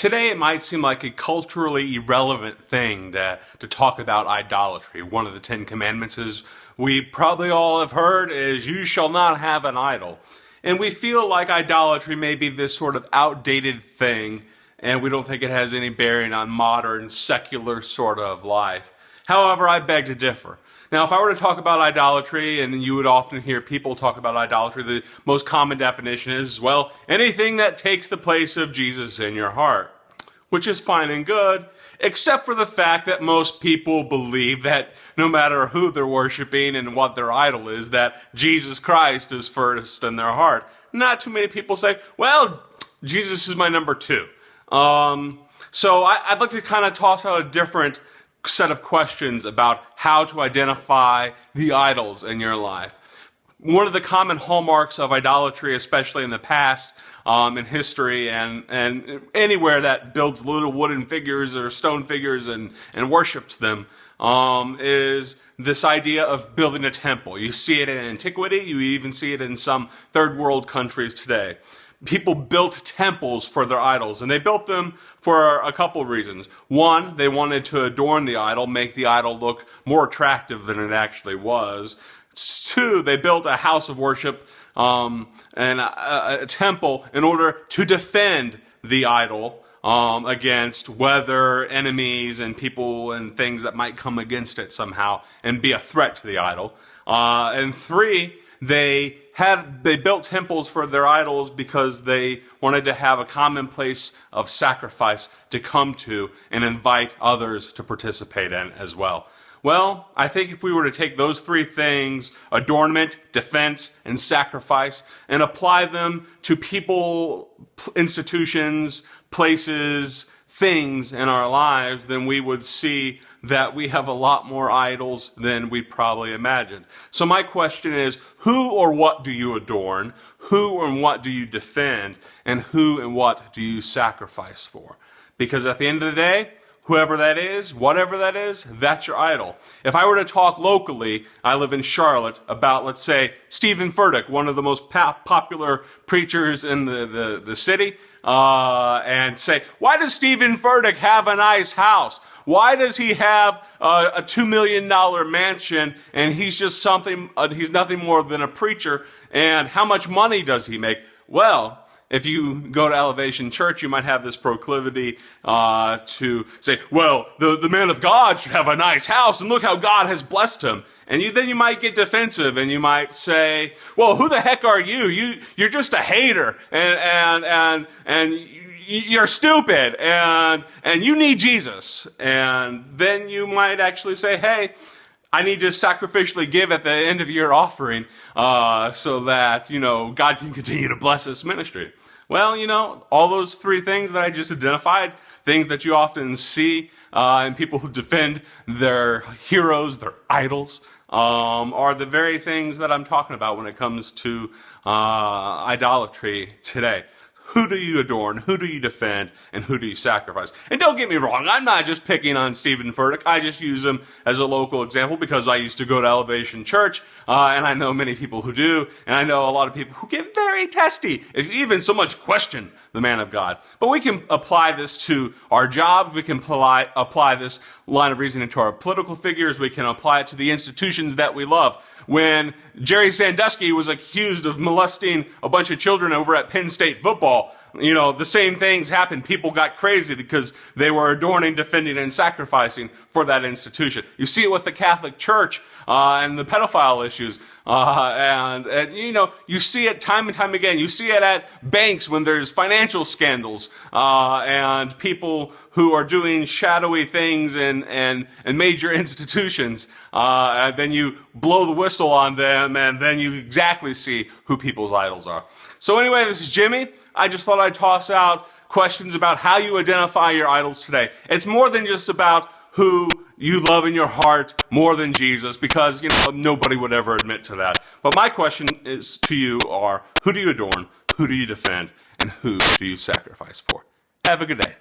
Today it might seem like a culturally irrelevant thing to talk about idolatry. One of the 10 Commandments, as we probably all have heard, is you shall not have an idol. And we feel like idolatry may be this sort of outdated thing, and we don't think it has any bearing on modern, secular sort of life. However, I beg to differ. Now, if I were to talk about idolatry, and you would often hear people talk about idolatry, the most common definition is, well, anything that takes the place of Jesus in your heart, which is fine and good, except for the fact that most people believe that no matter who they're worshiping and what their idol is, that Jesus Christ is first in their heart. Not too many people say, well, Jesus is my number 2. So I'd like to kind of toss out a different set of questions about how to identify the idols in your life. One of the common hallmarks of idolatry, especially in the past, in history, and anywhere that builds little wooden figures or stone figures and worships them, is this idea of building a temple. You see it in antiquity. You even see it in some third world countries today. People built temples for their idols, and they built them for a couple of reasons. One, they wanted to adorn the idol, make the idol look more attractive than it actually was. 2, they built a house of worship and a temple in order to defend the idol against weather, enemies, and people and things that might come against it somehow and be a threat to the idol. And 3, they built temples for their idols because they wanted to have a common place of sacrifice to come to and invite others to participate in as well. Well, I think if we were to take those 3 things, adornment, defense, and sacrifice, and apply them to people, institutions, places, things in our lives, then we would see that we have a lot more idols than we probably imagined. So my question is, who or what do you adorn? Who and what do you defend? And who and what do you sacrifice for? Because at the end of the day, whoever that is, whatever that is, that's your idol. If I were to talk locally, I live in Charlotte, about, let's say, Steven Furtick, one of the most popular preachers in the city, and say, why does Steven Furtick have a nice house? Why does he have a $2 million mansion and he's just he's nothing more than a preacher? And how much money does he make? Well, if you go to Elevation Church, you might have this proclivity to say, well, the man of God should have a nice house, and look how God has blessed him. And then you might get defensive, and you might say, well, who the heck are you? You're just a hater, and you're stupid, and you need Jesus. And then you might actually say, hey, I need to sacrificially give at the end of your offering so that, God can continue to bless this ministry. Well, all those 3 things that I just identified, things that you often see in people who defend their heroes, their idols, are the very things that I'm talking about when it comes to idolatry today. Who do you adorn? Who do you defend? And who do you sacrifice? And don't get me wrong, I'm not just picking on Steven Furtick. I just use him as a local example because I used to go to Elevation Church, and I know many people who do, and I know a lot of people who get very testy, if you even so much question the man of God. But we can apply this to our jobs. We can apply this line of reasoning to our political figures. We can apply it to the institutions that we love. When Jerry Sandusky was accused of molesting a bunch of children over at Penn State football, the same things happened. People got crazy because they were adorning, defending, and sacrificing for that institution. You see it with the Catholic Church and the pedophile issues. You see it time and time again. You see it at banks when there's financial scandals and people who are doing shadowy things in major institutions. And then you blow the whistle on them, and then you exactly see who people's idols are. So anyway, this is Jimmy. I just thought I'd toss out questions about how you identify your idols today. It's more than just about who you love in your heart more than Jesus, because, nobody would ever admit to that. But my question is to you are, who do you adorn, who do you defend, and who do you sacrifice for? Have a good day.